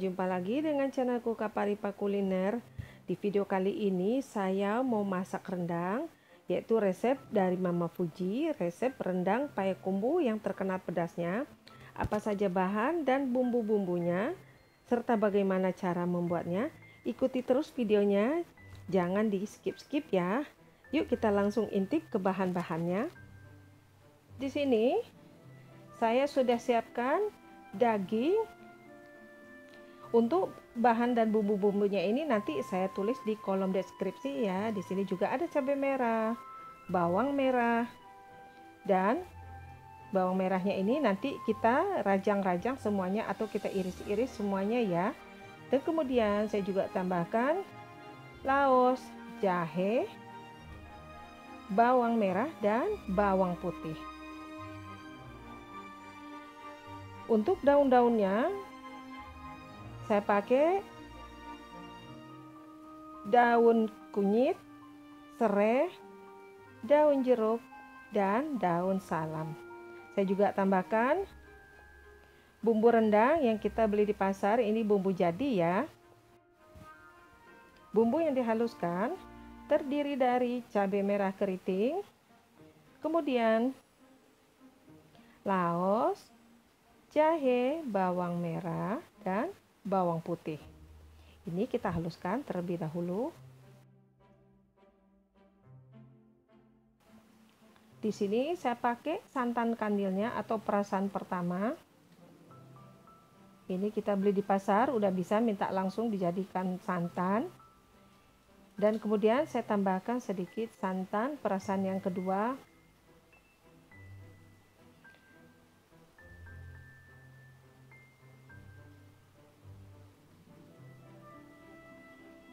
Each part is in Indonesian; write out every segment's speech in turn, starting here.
jumpa lagi dengan channelku Kaparipa Kuliner. Di video kali ini saya mau masak rendang, yaitu resep dari Mama Fuji, resep rendang payakumbuh yang terkenal pedasnya. Apa saja bahan dan bumbu-bumbunya, serta bagaimana cara membuatnya. Ikuti terus videonya, jangan di skip-skip ya. Yuk kita langsung intip ke bahan-bahannya. Di sini saya sudah siapkan daging. Untuk bahan dan bumbu-bumbunya ini nanti saya tulis di kolom deskripsi ya. Di sini juga ada cabai merah, bawang merah, dan bawang merahnya ini nanti kita rajang-rajang semuanya atau kita iris-iris semuanya ya. Dan kemudian saya juga tambahkan laos, jahe, bawang merah, dan bawang putih. Untuk daun-daunnya saya pakai daun kunyit, serai, daun jeruk, dan daun salam. Saya juga tambahkan bumbu rendang yang kita beli di pasar, ini bumbu jadi ya. Bumbu yang dihaluskan terdiri dari cabai merah keriting, kemudian laos, jahe, bawang merah, dan bawang putih. Ini kita haluskan terlebih dahulu. Di sini saya pakai santan kandilnya atau perasan pertama. Ini kita beli di pasar, udah bisa minta langsung dijadikan santan. Dan kemudian saya tambahkan sedikit santan perasan yang kedua.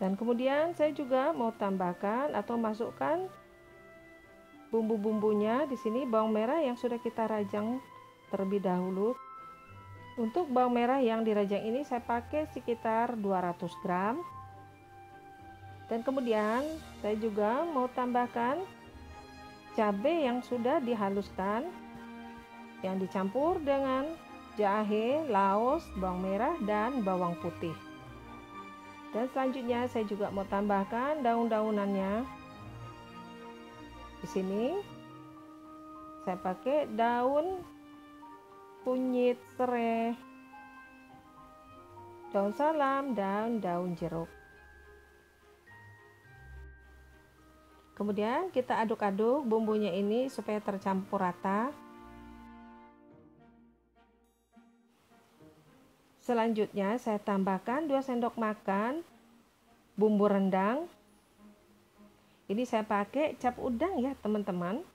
Dan kemudian saya juga mau tambahkan atau masukkan bumbu-bumbunya. Di sini bawang merah yang sudah kita rajang terlebih dahulu. Untuk bawang merah yang dirajang ini saya pakai sekitar 200 gram. Dan kemudian saya juga mau tambahkan cabai yang sudah dihaluskan, yang dicampur dengan jahe, laos, bawang merah, dan bawang putih. Dan selanjutnya saya juga mau tambahkan daun-daunannya. Di sini saya pakai daun kunyit, serai, daun salam, dan daun jeruk. Kemudian kita aduk-aduk bumbunya ini supaya tercampur rata. Selanjutnya saya tambahkan 2 sendok makan bumbu rendang. Ini saya pakai cap udang ya teman-teman.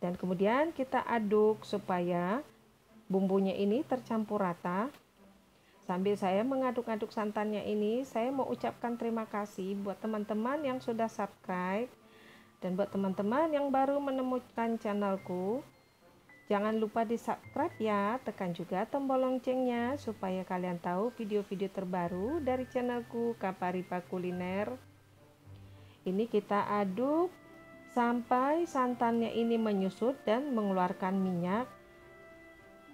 Dan kemudian kita aduk supaya bumbunya ini tercampur rata. Sambil saya mengaduk-aduk santannya ini, saya mau ucapkan terima kasih buat teman-teman yang sudah subscribe. Dan buat teman-teman yang baru menemukan channelku, jangan lupa di subscribe ya, tekan juga tombol loncengnya supaya kalian tahu video-video terbaru dari channelku Kaparipa Kuliner. Ini kita aduk sampai santannya ini menyusut dan mengeluarkan minyak.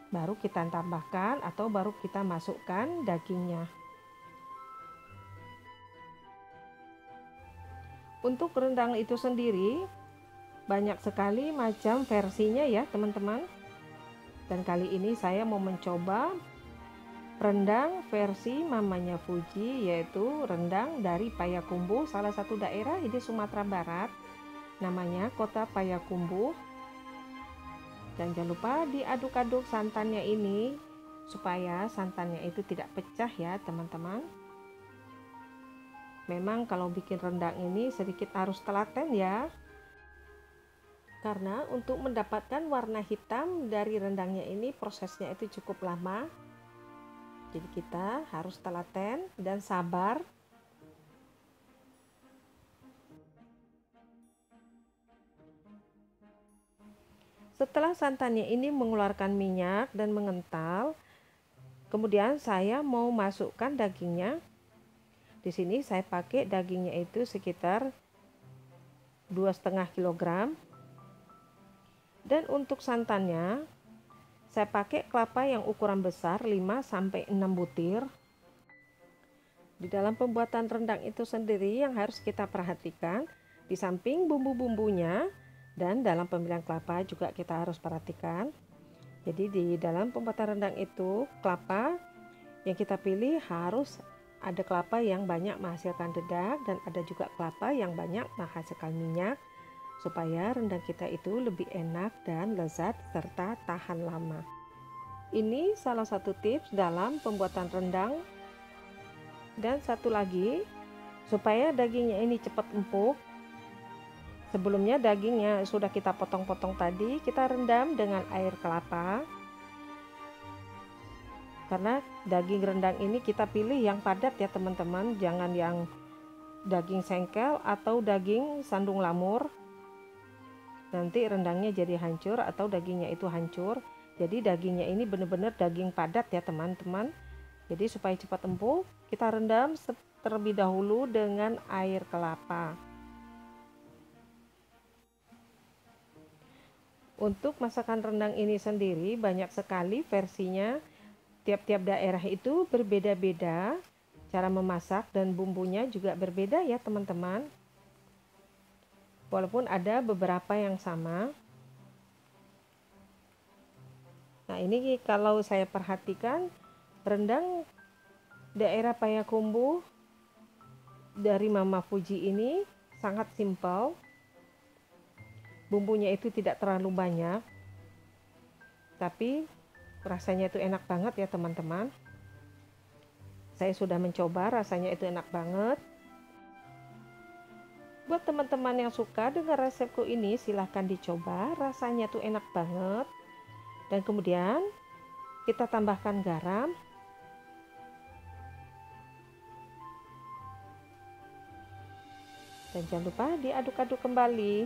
Baru kita tambahkan atau baru kita masukkan dagingnya. Untuk rendang itu sendiri banyak sekali macam versinya ya teman-teman. Dan kali ini saya mau mencoba rendang versi mamanya Fuji, yaitu rendang dari Payakumbuh, salah satu daerah di Sumatera Barat, namanya Kota Payakumbuh. Dan jangan lupa diaduk-aduk santannya ini supaya santannya itu tidak pecah ya teman-teman. Memang kalau bikin rendang ini sedikit harus telaten ya, karena untuk mendapatkan warna hitam dari rendangnya ini prosesnya itu cukup lama. Jadi kita harus telaten dan sabar. Setelah santannya ini mengeluarkan minyak dan mengental, kemudian saya mau masukkan dagingnya. Di sini saya pakai dagingnya itu sekitar 2,5 kg. Dan untuk santannya Saya pakai kelapa yang ukuran besar 5-6 butir. Di dalam pembuatan rendang itu sendiri yang harus kita perhatikan, di samping bumbu-bumbunya dan dalam pemilihan kelapa juga kita harus perhatikan. Jadi di dalam pembuatan rendang itu, kelapa yang kita pilih harus ada kelapa yang banyak menghasilkan dedak dan ada juga kelapa yang banyak menghasilkan minyak, supaya rendang kita itu lebih enak dan lezat serta tahan lama. Ini salah satu tips dalam pembuatan rendang. Dan satu lagi, supaya dagingnya ini cepat empuk, sebelumnya dagingnya sudah kita potong-potong tadi, kita rendam dengan air kelapa. Karena daging rendang ini kita pilih yang padat ya teman-teman, jangan yang daging sengkel atau daging sandung lamur. Nanti rendangnya jadi hancur atau dagingnya itu hancur. Jadi dagingnya ini benar-benar daging padat ya teman-teman. Jadi supaya cepat empuk, kita rendam terlebih dahulu dengan air kelapa. Untuk masakan rendang ini sendiri banyak sekali versinya. Tiap-tiap daerah itu berbeda-beda cara memasak dan bumbunya juga berbeda ya teman-teman. Walaupun ada beberapa yang sama. Nah, ini kalau saya perhatikan rendang daerah Payakumbuh dari Mama Fuji ini sangat simpel. Bumbunya itu tidak terlalu banyak, tapi rasanya itu enak banget ya teman-teman. Saya sudah mencoba, rasanya itu enak banget. Buat teman-teman yang suka dengan resepku ini, silahkan dicoba, rasanya tuh enak banget. Dan kemudian kita tambahkan garam. Dan jangan lupa diaduk-aduk kembali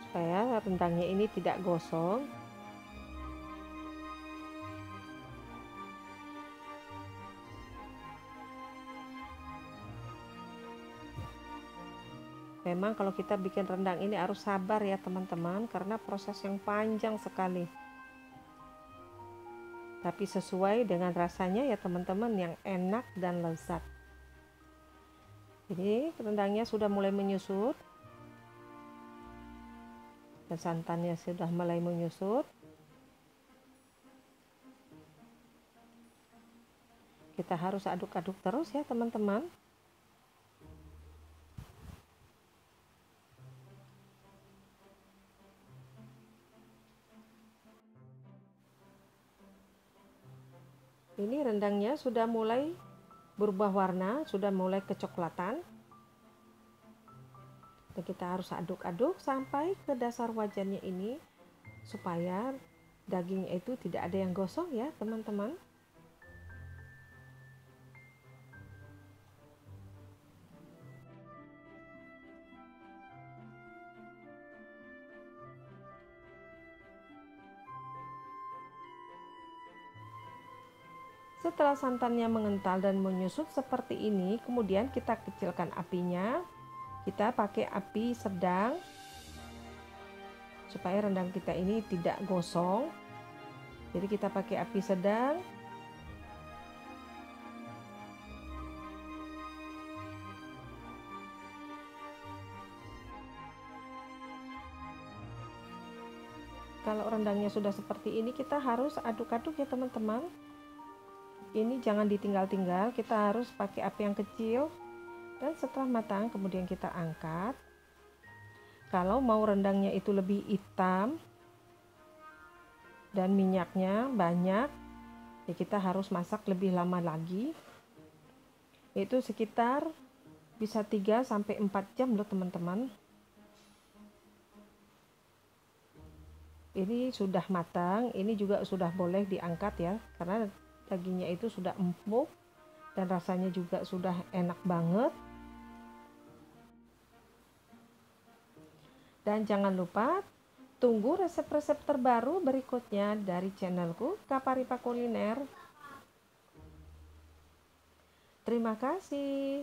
supaya rendangnya ini tidak gosong. Memang kalau kita bikin rendang ini harus sabar ya teman-teman, karena proses yang panjang sekali. Tapi sesuai dengan rasanya ya teman-teman, yang enak dan lezat. Jadi rendangnya sudah mulai menyusut dan santannya sudah mulai menyusut. Kita harus aduk-aduk terus ya teman-teman. Ini rendangnya sudah mulai berubah warna, sudah mulai kecoklatan. Dan kita harus aduk-aduk sampai ke dasar wajannya ini supaya dagingnya itu tidak ada yang gosong ya teman-teman. Setelah santannya mengental dan menyusut seperti ini, kemudian kita kecilkan apinya. Kita pakai api sedang supaya rendang kita ini tidak gosong. Jadi kita pakai api sedang. Kalau rendangnya sudah seperti ini, kita harus aduk-aduk ya teman-teman. Ini jangan ditinggal-tinggal, kita harus pakai api yang kecil. Dan setelah matang kemudian kita angkat. Kalau mau rendangnya itu lebih hitam dan minyaknya banyak, ya kita harus masak lebih lama lagi. Itu sekitar bisa 3-4 jam loh teman-teman. Ini sudah matang, ini juga sudah boleh diangkat ya, karena dagingnya itu sudah empuk dan rasanya juga sudah enak banget. Dan jangan lupa tunggu resep-resep terbaru berikutnya dari channelku Kaparipa Kuliner. Terima kasih.